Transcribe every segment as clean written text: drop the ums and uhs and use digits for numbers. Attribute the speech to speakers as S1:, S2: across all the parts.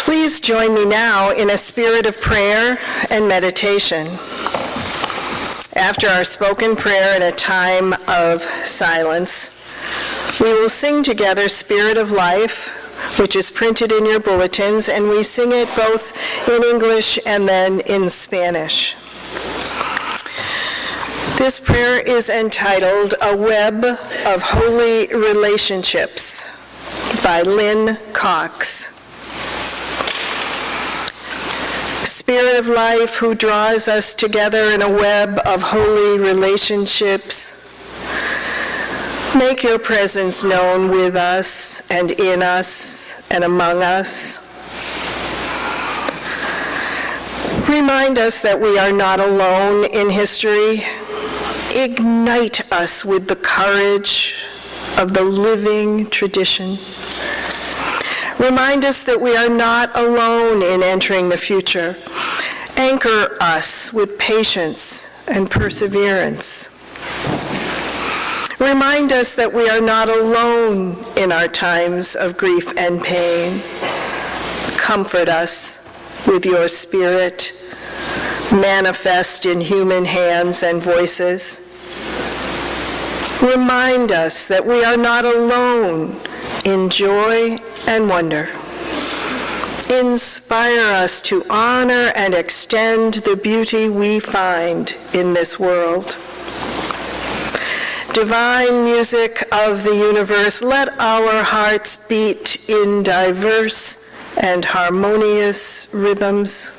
S1: Please join me now in a spirit of prayer and meditation. After our spoken prayer and a time of silence, we will sing together Spirit of Life, which is printed in your bulletins, and we sing it both in English and then in Spanish. This prayer is entitled A Web of Holy Relationships by Lynn Cox. Spirit of life, who draws us together in a web of holy relationships, make your presence known with us and in us and among us. Remind us that we are not alone in history. Ignite us with the courage of the living tradition. Remind us that we are not alone in entering the future. Anchor us with patience and perseverance. Remind us that we are not alone in our times of grief and pain. Comfort us with your Spirit, manifest in human hands and voices. Remind us that we are not alone in joy and wonder. Inspire us to honor and extend the beauty we find in this world. Divine music of the universe, let our hearts beat in diverse and harmonious rhythms,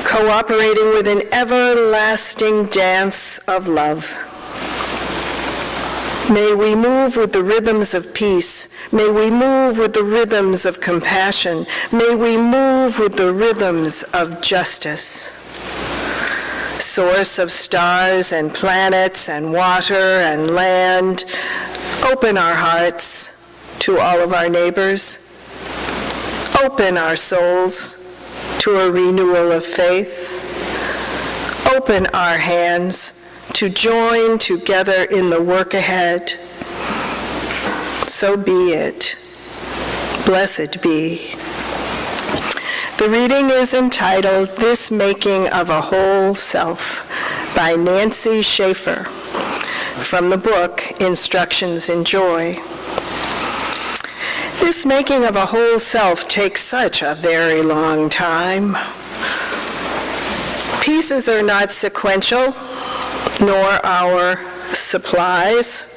S1: cooperating with an everlasting dance of love. May we move with the rhythms of peace. May we move with the rhythms of compassion. May we move with the rhythms of justice. Source of stars and planets and water and land, open our hearts to all of our neighbors. Open our souls to a renewal of faith. Open our hands to join together in the work ahead. So be it. Blessed be. The reading is entitled This Making of a Whole Self by Nancy Schaefer from the book Instructions in Joy. This making of a whole self takes such a very long time. Pieces are not sequential, nor our supplies.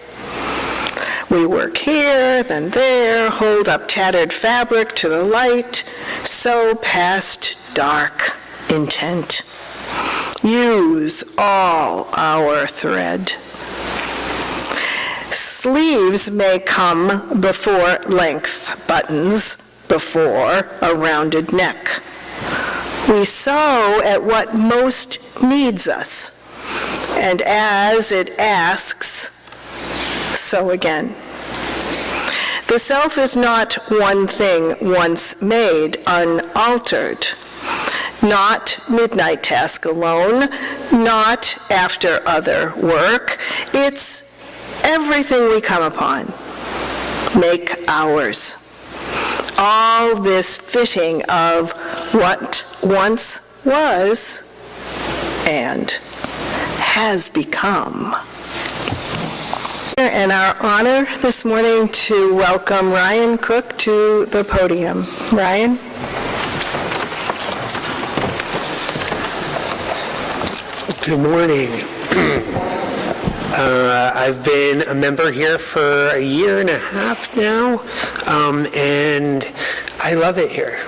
S1: We work here, then there, hold up tattered fabric to the light, sew past dark intent. Use all our thread. Sleeves may come before length, buttons before a rounded neck. We sew at what most needs us, and as it asks, so again. The self is not one thing once made, unaltered. Not midnight task alone, not after other work. It's everything we come upon. Make ours. All this fitting of what once was and has become. And our honor this morning to welcome Ryan Cooke to the podium. Ryan?
S2: Good morning. I've been a member here for a year and a half now, and I love it here.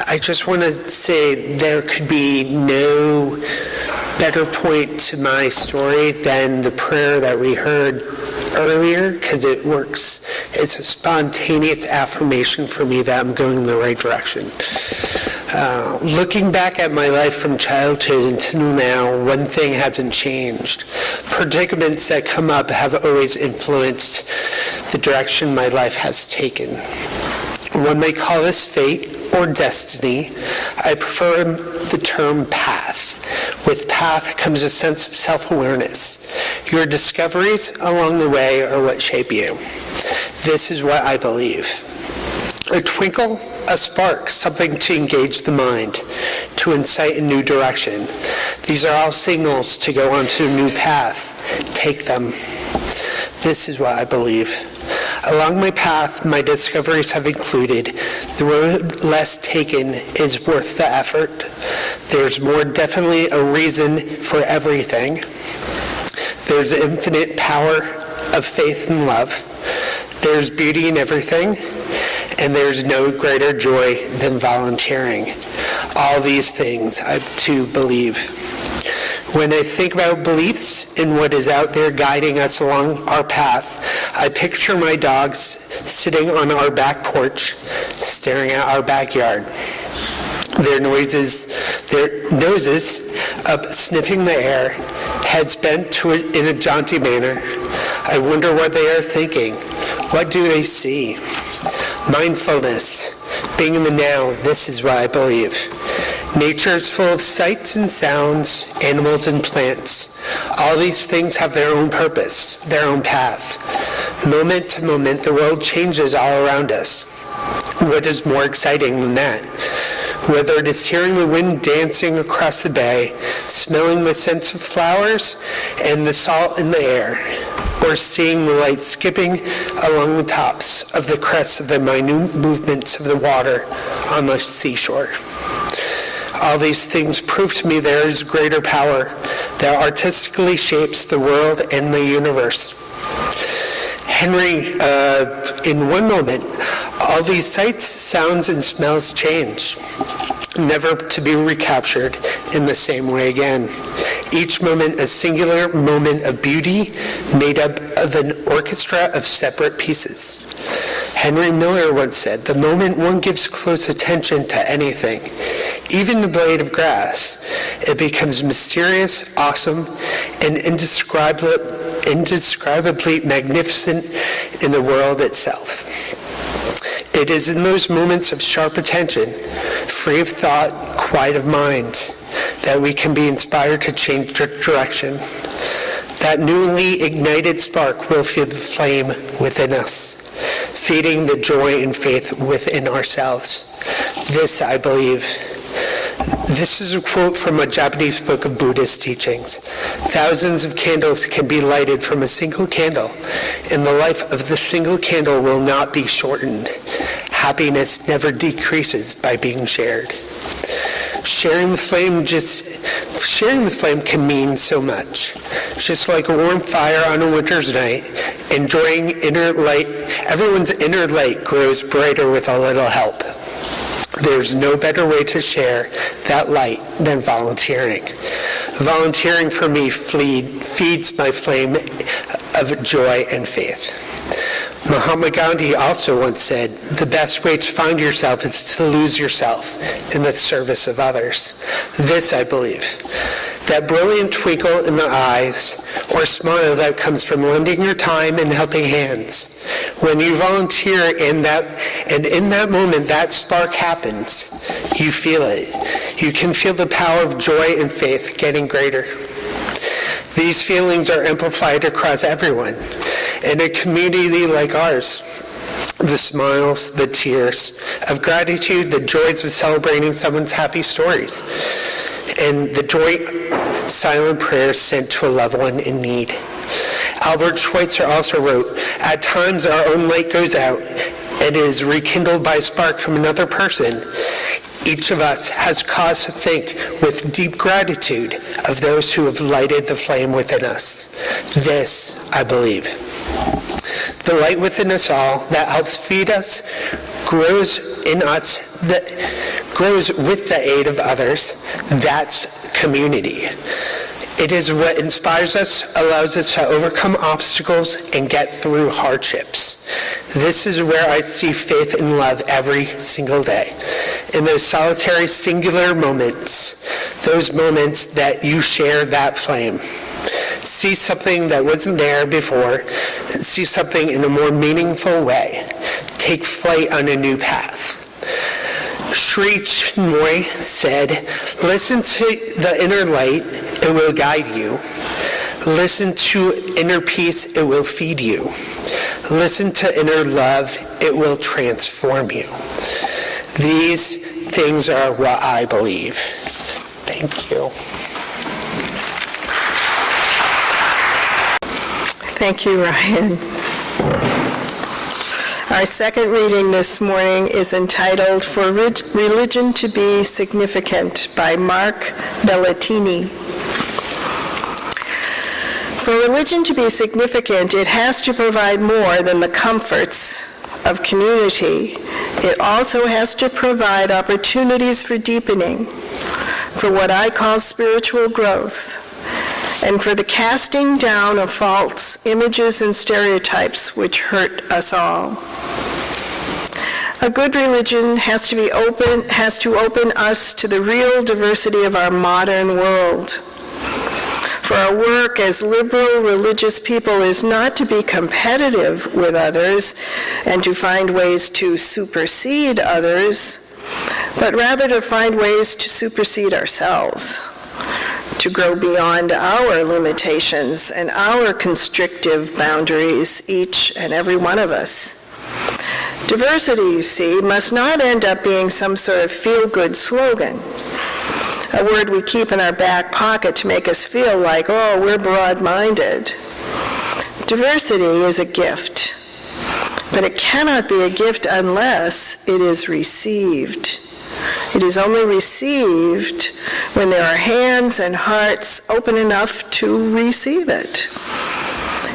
S2: I just want to say there could be no better point to my story than the prayer that we heard earlier, because it works. It's a spontaneous affirmation for me that I'm going in the right direction. Looking back at my life from childhood until now, one thing hasn't changed. Predicaments that come up have always influenced the direction my life has taken. One may call this fate or destiny. I prefer the term path. With path comes a sense of self-awareness. Your discoveries along the way are what shape you. This is what I believe. A twinkle, a spark, something to engage the mind, to incite a new direction. These are all signals to go onto a new path. Take them. This is what I believe. Along my path, my discoveries have included the road less taken is worth the effort. There's more definitely a reason for everything. There's infinite power of faith and love. There's beauty in everything. And there's no greater joy than volunteering. All these things I too believe. When I think about beliefs and what is out there guiding us along our path, I picture my dogs sitting on our back porch, staring at our backyard. Their noses up, sniffing the air, heads bent in a jaunty manner. I wonder what they are thinking. What do they see? Mindfulness, being in the now, this is what I believe. Nature is full of sights and sounds, animals and plants. All these things have their own purpose, their own path. Moment to moment, the world changes all around us. What is more exciting than that? Whether it is hearing the wind dancing across the bay, smelling the scent of flowers and the salt in the air, or seeing the light skipping along the tops of the crests of the minute movements of the water on the seashore. All these things prove to me there is greater power that artistically shapes the world and the universe. Henry, in one moment, all these sights, sounds, and smells change, never to be recaptured in the same way again. Each moment a singular moment of beauty made up of an orchestra of separate pieces. Henry Miller once said, "The moment one gives close attention to anything, even the blade of grass, it becomes mysterious, awesome, and indescribably magnificent in the world itself." It is in those moments of sharp attention, free of thought, quiet of mind, that we can be inspired to change direction. That newly ignited spark will feed the flame within us, feeding the joy and faith within ourselves. This, I believe. This is a quote from a Japanese book of Buddhist teachings. Thousands of candles can be lighted from a single candle, and the life of the single candle will not be shortened. Happiness never decreases by being shared. Sharing the flame can mean so much. Just like a warm fire on a winter's night, enjoying inner light, everyone's inner light grows brighter with a little help. There's no better way to share that light than volunteering. Volunteering for me feeds my flame of joy and faith. Mahatma Gandhi also once said, "The best way to find yourself is to lose yourself in the service of others." This I believe. That brilliant twinkle in the eyes or smile that comes from lending your time and helping hands. When you volunteer and in that moment that spark happens, you feel it. You can feel the power of joy and faith getting greater. These feelings are amplified across everyone. In a community like ours, the smiles, the tears of gratitude, the joys of celebrating someone's happy stories, and the joy silent prayers sent to a loved one in need. Albert Schweitzer also wrote, "At times our own light goes out and is rekindled by a spark from another person. Each of us has cause to think with deep gratitude of those who have lighted the flame within us." This, I believe. The light within us all that helps feed us, grows in us, that grows with the aid of others. That's community. It is what inspires us, allows us to overcome obstacles and get through hardships. This is where I see faith and love every single day. In those solitary, singular moments, those moments that you share that flame. See something that wasn't there before, see something in a more meaningful way. Take flight on a new path. Sri Chinmoy said, "Listen to the inner light, it will guide you. Listen to inner peace, it will feed you. Listen to inner love, it will transform you. These things are what I believe. Thank you.
S1: Thank you, Ryan. Our second reading this morning is entitled For Religion to be Significant by Mark Bellatini. For religion to be significant, it has to provide more than the comforts of community. It also has to provide opportunities for deepening, for what I call spiritual growth, and for the casting down of false images and stereotypes which hurt us all. A good religion has to open us to the real diversity of our modern world. For our work as liberal religious people is not to be competitive with others and to find ways to supersede others, but rather to find ways to supersede ourselves, to grow beyond our limitations and our constrictive boundaries, each and every one of us. Diversity, you see, must not end up being some sort of feel-good slogan, a word we keep in our back pocket to make us feel like, oh, we're broad-minded. Diversity is a gift, but it cannot be a gift unless it is received. It is only received when there are hands and hearts open enough to receive it.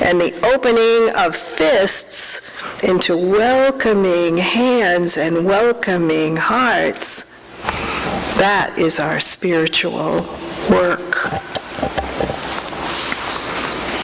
S1: And the opening of fists into welcoming hands and welcoming hearts, that is our spiritual work.